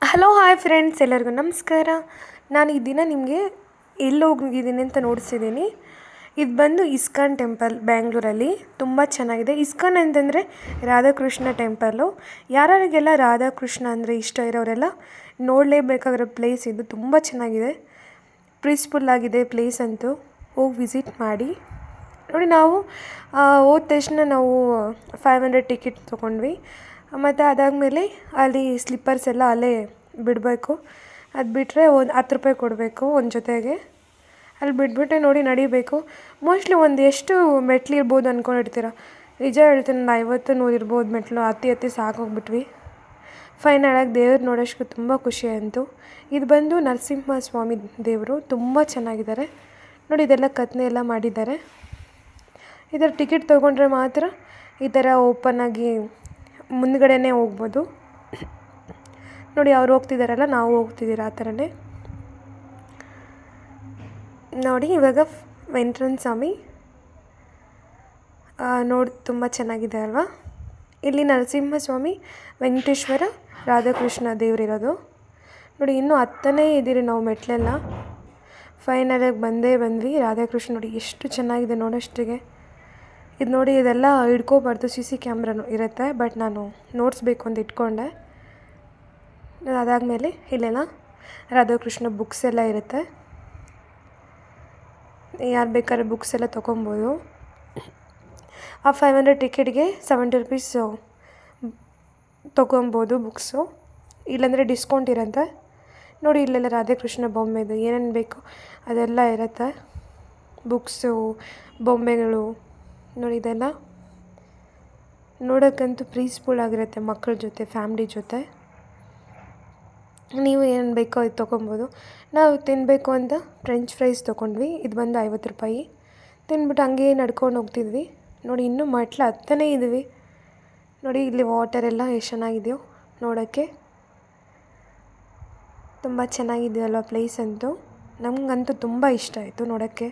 Hello hi friends, ಎಲ್ಲರಿಗೂ ನಮಸ್ಕಾರ. ನಾನು ಈ ದಿನ ನಿಮಗೆ ಎಲ್ಲಿ ಹೋಗಿದ್ದೀನಿ ಅಂತ ನೋಡಿಸಿದ್ದೀನಿ. ಇದು ಬಂದು ಇಸ್ಕಾನ್ ಟೆಂಪಲ್ ಬ್ಯಾಂಗ್ಳೂರಲ್ಲಿ. ತುಂಬ ಚೆನ್ನಾಗಿದೆ. ಇಸ್ಕಾನ್ ಅಂತಂದರೆ ರಾಧಾಕೃಷ್ಣ ಟೆಂಪಲ್ಲು. ಯಾರ್ಯಾರಿಗೆಲ್ಲ ರಾಧಾಕೃಷ್ಣ ಅಂದರೆ ಇಷ್ಟ ಇರೋರೆಲ್ಲ ನೋಡಲೇಬೇಕಾಗಿರೋ ಪ್ಲೇಸ್ ಇದು. ತುಂಬ ಚೆನ್ನಾಗಿದೆ, ಪೀಸ್ಫುಲ್ಲಾಗಿದೆ ಪ್ಲೇಸ್ ಅಂತೂ. ಹೋಗಿ ವಿಸಿಟ್ ಮಾಡಿ. ನೋಡಿ, ನಾವು ಹೋದ ತಕ್ಷಣ ನಾವು 500 ಟಿಕೆಟ್ ತೊಗೊಂಡ್ವಿ. ಮತ್ತು ಅದಾದಮೇಲೆ ಅಲ್ಲಿ ಸ್ಲಿಪ್ಪರ್ಸ್ ಎಲ್ಲ ಅಲ್ಲೇ ಬಿಡಬೇಕು. ಅದು ಬಿಟ್ಟರೆ ಒಂದು 10 ರೂಪಾಯಿ ಕೊಡಬೇಕು ಒಂದು ಜೊತೆಗೆ. ಅಲ್ಲಿ ಬಿಟ್ಬಿಟ್ಟೆ ನೋಡಿ ನಡಿಬೇಕು. ಮೋಸ್ಟ್ಲಿ ಒಂದು ಎಷ್ಟು ಮೆಟ್ಲು ಇರ್ಬೋದು ಅಂದ್ಕೊಂಡಿರ್ತೀರ. ನಿಜ ಹೇಳ್ತೀನಿ, ಒಂದು 50-100 ಇರ್ಬೋದು ಮೆಟ್ಲು. ಹತ್ತಿ ಸಾಕೋಗ್ಬಿಟ್ವಿ. ಫೈನಲಾಗಿ ದೇವ್ರು ನೋಡೋಷ್ಟು ತುಂಬ ಖುಷಿ ಆಯಿತು. ಇದು ಬಂದು ನರಸಿಂಹ ಸ್ವಾಮಿ ದೇವರು. ತುಂಬ ಚೆನ್ನಾಗಿದ್ದಾರೆ ನೋಡಿ. ಇದೆಲ್ಲ ಕೆತ್ತನೆ ಎಲ್ಲ ಮಾಡಿದ್ದಾರೆ. ಇದರ ಟಿಕೆಟ್ ತೊಗೊಂಡ್ರೆ ಮಾತ್ರ ಈ ಥರ ಓಪನ್ನಾಗಿ ಮುಂದ್ಗಡೆನೇ ಹೋಗ್ಬೋದು. ನೋಡಿ, ಅವ್ರು ಹೋಗ್ತಿದ್ದಾರಲ್ಲ, ನಾವು ಹೋಗ್ತಿದ್ದೀರ ಆ ಥರನೇ. ನೋಡಿ, ಇವಾಗ ವೆಂಕಟರಮಣ ಸ್ವಾಮಿ ನೋಡಿ ತುಂಬ ಚೆನ್ನಾಗಿದೆ ಅಲ್ವಾ. ಇಲ್ಲಿ ನರಸಿಂಹ ಸ್ವಾಮಿ, ವೆಂಕಟೇಶ್ವರ, ರಾಧಾಕೃಷ್ಣ ದೇವರಿರೋದು. ನೋಡಿ, ಇನ್ನೂ ಹತ್ತನೇ ಇದ್ದೀರಿ ನಾವು ಮೆಟ್ಲೆಲ್ಲ. ಫೈನಲಾಗಿ ಬಂದ್ವಿ. ರಾಧಾಕೃಷ್ಣ ನೋಡಿ ಎಷ್ಟು ಚೆನ್ನಾಗಿದೆ ನೋಡೋಷ್ಟಿಗೆ. ಇದು ನೋಡಿ, ಇದೆಲ್ಲ ಹಿಡ್ಕೋಬಾರ್ದು, CC ಕ್ಯಾಮ್ರಾನು ಇರುತ್ತೆ. ಬಟ್ ನಾನು ನೋಡಿಸ್ಬೇಕು ಅಂತ ಇಟ್ಕೊಂಡೆ. ಅದಾದಮೇಲೆ ಇಲ್ಲೆಲ್ಲ ರಾಧಾಕೃಷ್ಣ ಬುಕ್ಸ್ ಎಲ್ಲ ಇರುತ್ತೆ. ಯಾರು ಬೇಕಾದ್ರೆ ಬುಕ್ಸ್ ಎಲ್ಲ ತೊಗೊಬೋದು. ಆ 500 ಟಿಕೆಟ್ಗೆ 70 ರುಪೀಸ್ ತೊಗೊಬೋದು ಬುಕ್ಸು. ಇಲ್ಲಾಂದರೆ ಡಿಸ್ಕೌಂಟ್ ಇರುತ್ತೆ. ನೋಡಿ, ಇಲ್ಲೆಲ್ಲ ರಾಧಾಕೃಷ್ಣ ಬೊಂಬೆದು ಏನೇನು ಬೇಕು ಅದೆಲ್ಲ ಇರುತ್ತೆ. ಬುಕ್ಸು, ಬೊಂಬೆಗಳು ನೋಡಿ. ಇದೆಲ್ಲ ನೋಡೋಕ್ಕಂತೂ ಪೀಸ್ಫುಲ್ ಆಗಿರುತ್ತೆ ಮಕ್ಕಳ ಜೊತೆ, ಫ್ಯಾಮ್ಲಿ ಜೊತೆ. ನೀವು ಏನು ಬೇಕೋ ಅದು ತೊಗೊಬೋದು. ನಾವು ತಿನ್ನಬೇಕು ಅಂತ ಫ್ರೆಂಚ್ ಫ್ರೈಸ್ ತೊಗೊಂಡ್ವಿ. ಇದು ಬಂದು 50 ರೂಪಾಯಿ. ತಿಂದ್ಬಿಟ್ಟು ಹಂಗೆ ನಡ್ಕೊಂಡು ಹೋಗ್ತಿದ್ವಿ. ನೋಡಿ, ಇನ್ನೂ ಮೆಟ್ಲು ಹತ್ತನೇ ಇದ್ದೀವಿ. ನೋಡಿ, ಇಲ್ಲಿ ವಾಟರ್ ಎಲ್ಲ ಎಷ್ಟು ಚೆನ್ನಾಗಿದೆಯೋ ನೋಡೋಕ್ಕೆ. ತುಂಬ ಚೆನ್ನಾಗಿದೆಯಲ್ವ ಪ್ಲೇಸ್ ಅಂತೂ. ನಮಗಂತೂ ತುಂಬ ಇಷ್ಟ ಆಯಿತು ನೋಡೋಕ್ಕೆ.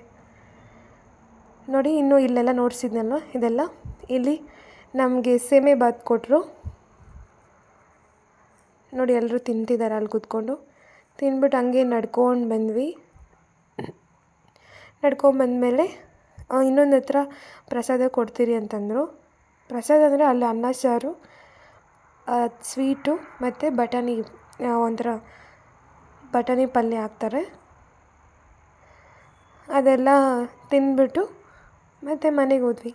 ನೋಡಿ, ಇನ್ನೂ ಇಲ್ಲೆಲ್ಲ ನೋಡಿಸಿದ್ನಲ್ವ, ಇದೆಲ್ಲ ಇಲ್ಲಿ ನಮಗೆ ಸೇಮೆ ಬಾತ್ ಕೊಟ್ಟರು. ನೋಡಿ, ಎಲ್ಲರೂ ತಿಂತಿದ್ದಾರೆ ಅಲ್ಲಿ ಕೂತ್ಕೊಂಡು. ತಿಂದ್ಬಿಟ್ಟು ಹಂಗೆ ನಡ್ಕೊಂಡು ಬಂದ್ವಿ. ನಡ್ಕೊಂಬಂದಮೇಲೆ ಇನ್ನೊಂದು ಹತ್ರ ಪ್ರಸಾದ ಕೊಡ್ತೀರಿ ಅಂತಂದರು. ಪ್ರಸಾದ ಅಂದರೆ ಅಲ್ಲಿ ಅನ್ನ ಸಾರು, ಸ್ವೀಟು ಮತ್ತು ಬಟಾಣಿ, ಒಂಥರ ಬಟಾಣಿ ಪಲ್ಯ ಹಾಕ್ತಾರೆ. ಅದೆಲ್ಲ ತಿಂದ್ಬಿಟ್ಟು ಮತ್ತು ಮನೆಗೆ ಹೋದ್ವಿ.